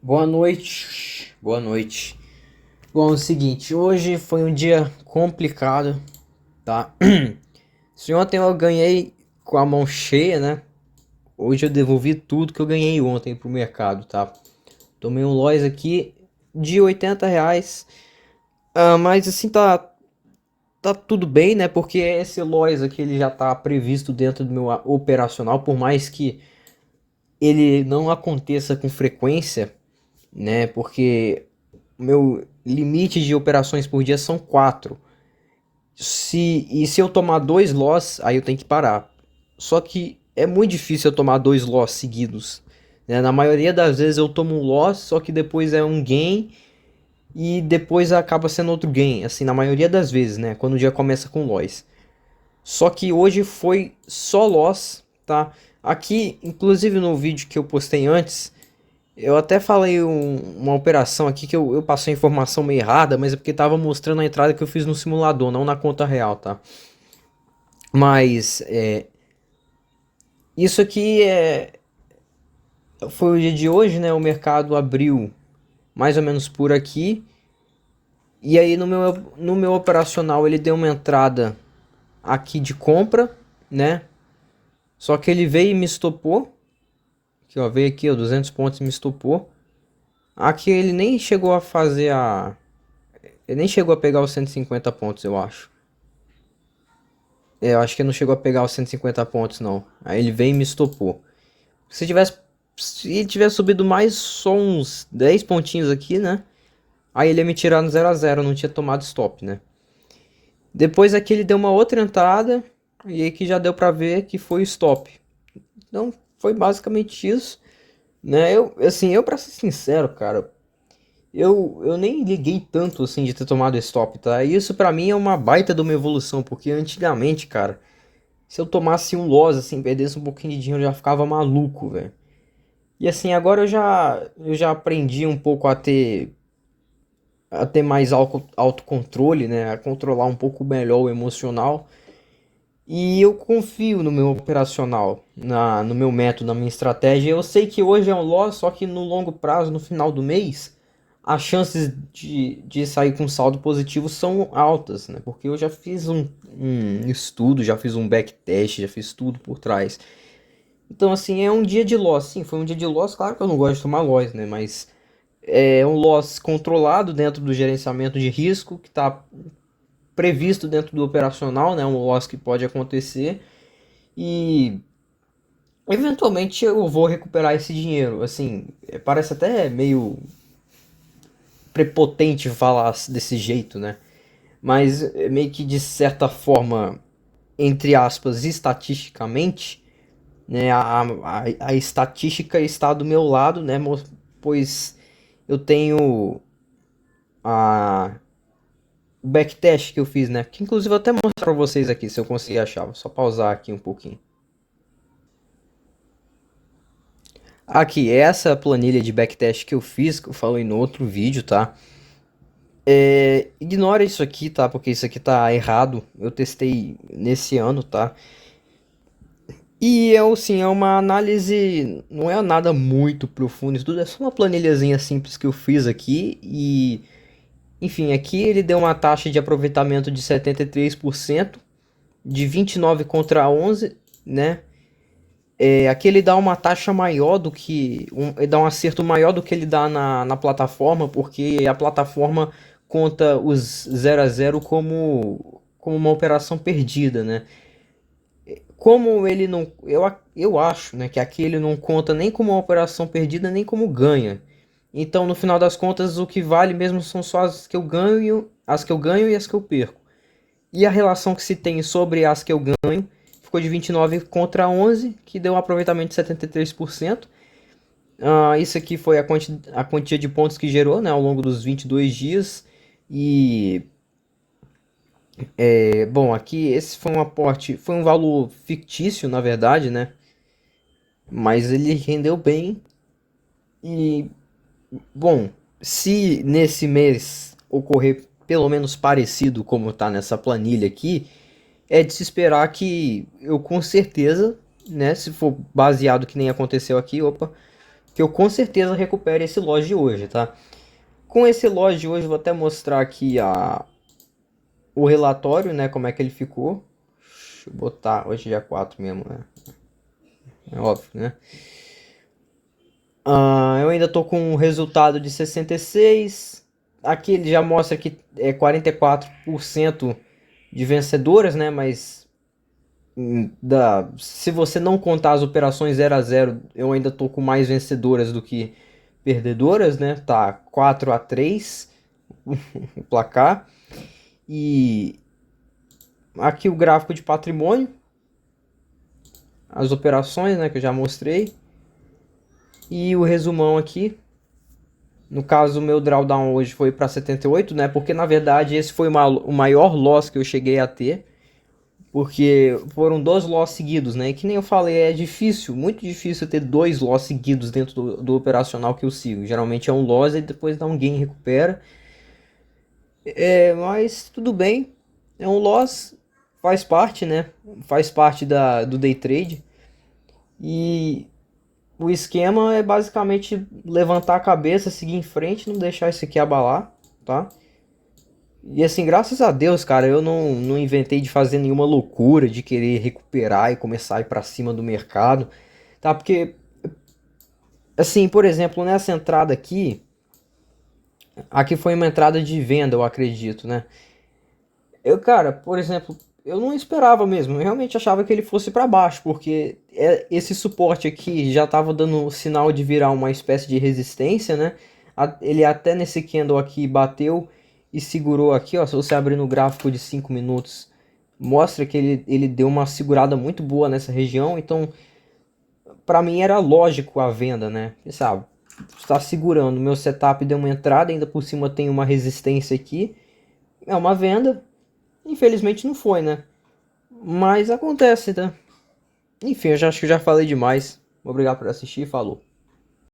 Boa noite, boa noite. Bom, é o seguinte, hoje foi um dia complicado, tá? Se ontem eu ganhei com a mão cheia, né? Hoje eu devolvi tudo que eu ganhei ontem pro mercado, tá? Tomei um loss aqui de R$ 80. Mas assim tá tudo bem, né? Porque esse loss aqui ele já tá previsto dentro do meu operacional, por mais que ele não aconteça com frequência, né? Porque meu limite de operações por dia são 4. Se eu tomar dois loss, aí eu tenho que parar. Só que é muito difícil eu tomar dois loss seguidos, né? Na maioria das vezes eu tomo um loss, só que depois é um gain e depois acaba sendo outro gain, assim, na maioria das vezes, né? Quando o dia começa com loss. Só que hoje foi só loss, tá? Aqui, inclusive no vídeo que eu postei antes, eu até falei uma operação aqui que eu passei a informação meio errada, mas é porque tava mostrando a entrada que eu fiz no simulador, não na conta real, tá? Mas isso aqui foi o dia de hoje, né? O mercado abriu mais ou menos por aqui. E aí no meu operacional ele deu uma entrada aqui de compra, né? Só que ele veio e me estopou. Aqui, ó, veio aqui, ó, 200 pontos e me estopou. Aqui ele nem chegou a fazer a... Ele nem chegou a pegar os 150 pontos, eu acho. Eu acho que não chegou a pegar os 150 pontos, não. Aí ele veio e me estopou. Se tivesse, se tivesse subido mais só uns 10 pontinhos aqui, né? Aí ele ia me tirar no 0 a 0, não tinha tomado stop, né? Depois aqui ele deu uma outra entrada. E aí que já deu pra ver que foi o stop. Então foi basicamente isso, né? Eu pra ser sincero, cara, eu nem liguei tanto assim de ter tomado stop, tá? Isso pra mim é uma baita de uma evolução, porque antigamente, cara, se eu tomasse um loss, assim, perdesse um pouquinho de dinheiro, eu já ficava maluco, velho. E assim, agora eu já aprendi um pouco a ter mais autocontrole, né? A controlar um pouco melhor o emocional. E eu confio no meu operacional, no meu método, na minha estratégia. Eu sei que hoje é um loss, só que no longo prazo, no final do mês, as chances de sair com saldo positivo são altas, né? Porque eu já fiz um estudo, já fiz um backtest, já fiz tudo por trás. Então, assim, é um dia de loss. Sim, foi um dia de loss. Claro que eu não gosto de tomar loss, né? Mas é um loss controlado dentro do gerenciamento de risco, que está previsto dentro do operacional, né? Um loss que pode acontecer. E eventualmente eu vou recuperar esse dinheiro. Assim, parece até meio prepotente falar desse jeito, né? Mas meio que de certa forma, entre aspas, estatisticamente, né? A estatística está do meu lado, né? Pois eu tenho a o backtest que eu fiz, né? Que inclusive eu até mostrar pra vocês aqui, se eu conseguir achar. Vou só pausar aqui um pouquinho. Aqui, essa planilha de backtest que eu fiz, que eu falei no outro vídeo, tá? Ignora isso aqui, tá? Porque isso aqui tá errado. Eu testei nesse ano, tá? E é uma análise, não é nada muito profundo, isso tudo é só uma planilhazinha simples que eu fiz aqui e, enfim, aqui ele deu uma taxa de aproveitamento de 73%, de 29 contra 11, né? Aqui ele dá uma taxa maior do que, ele dá um acerto maior do que ele dá na plataforma, porque a plataforma conta os 0 a 0 como uma operação perdida, né? Como ele não. Eu acho, né, que aqui ele não conta nem como uma operação perdida, nem como ganha. Então, no final das contas, o que vale mesmo são só as que eu ganho e as que eu perco. E a relação que se tem sobre as que eu ganho ficou de 29 contra 11, que deu um aproveitamento de 73%. Isso aqui foi a quantia de pontos que gerou, né, ao longo dos 22 dias. E bom, aqui esse foi um aporte, foi um valor fictício, na verdade, né? Mas ele rendeu bem. E, bom, se nesse mês ocorrer pelo menos parecido como tá nessa planilha aqui, é de se esperar que eu com certeza, né, se for baseado que nem aconteceu aqui, opa, que eu com certeza recupere esse loss de hoje, tá? Com esse loss de hoje, vou até mostrar aqui o relatório, né? Como é que ele ficou. Deixa eu botar, hoje é dia 4 mesmo, né? É óbvio, né? Eu ainda tô com um resultado de 66. Aqui ele já mostra que é 44% de vencedoras, né? Mas se você não contar as operações 0 a 0, eu ainda tô com mais vencedoras do que perdedoras, né? Tá 4 a 3 o placar. E aqui o gráfico de patrimônio, as operações, né, que eu já mostrei. E o resumão aqui. No caso, o meu drawdown hoje foi para 78, né? Porque na verdade esse foi o maior loss que eu cheguei a ter. Porque foram 2 loss seguidos, né? E que nem eu falei, é difícil, muito difícil ter 2 loss seguidos dentro do operacional que eu sigo. Geralmente é um loss e depois dá um gain e recupera. Mas tudo bem, é um loss, faz parte, né? Faz parte do day trade. E o esquema é basicamente levantar a cabeça, seguir em frente, não deixar isso aqui abalar, tá? E assim, graças a Deus, cara, eu não inventei de fazer nenhuma loucura de querer recuperar e começar a ir pra cima do mercado, tá? Porque, assim, por exemplo, nessa entrada aqui foi uma entrada de venda, eu acredito, né? Cara, por exemplo, eu não esperava mesmo, eu realmente achava que ele fosse pra baixo, porque esse suporte aqui já tava dando sinal de virar uma espécie de resistência, né? Ele até nesse candle aqui bateu e segurou aqui, ó. Se você abrir no gráfico de 5 minutos, mostra que ele deu uma segurada muito boa nessa região. Então, pra mim era lógico a venda, né? Sabe, está segurando, meu setup deu uma entrada, ainda por cima tem uma resistência aqui, é uma venda. Infelizmente não foi, né? Mas acontece, tá? Enfim, eu já acho que já falei demais. Obrigado por assistir, falou.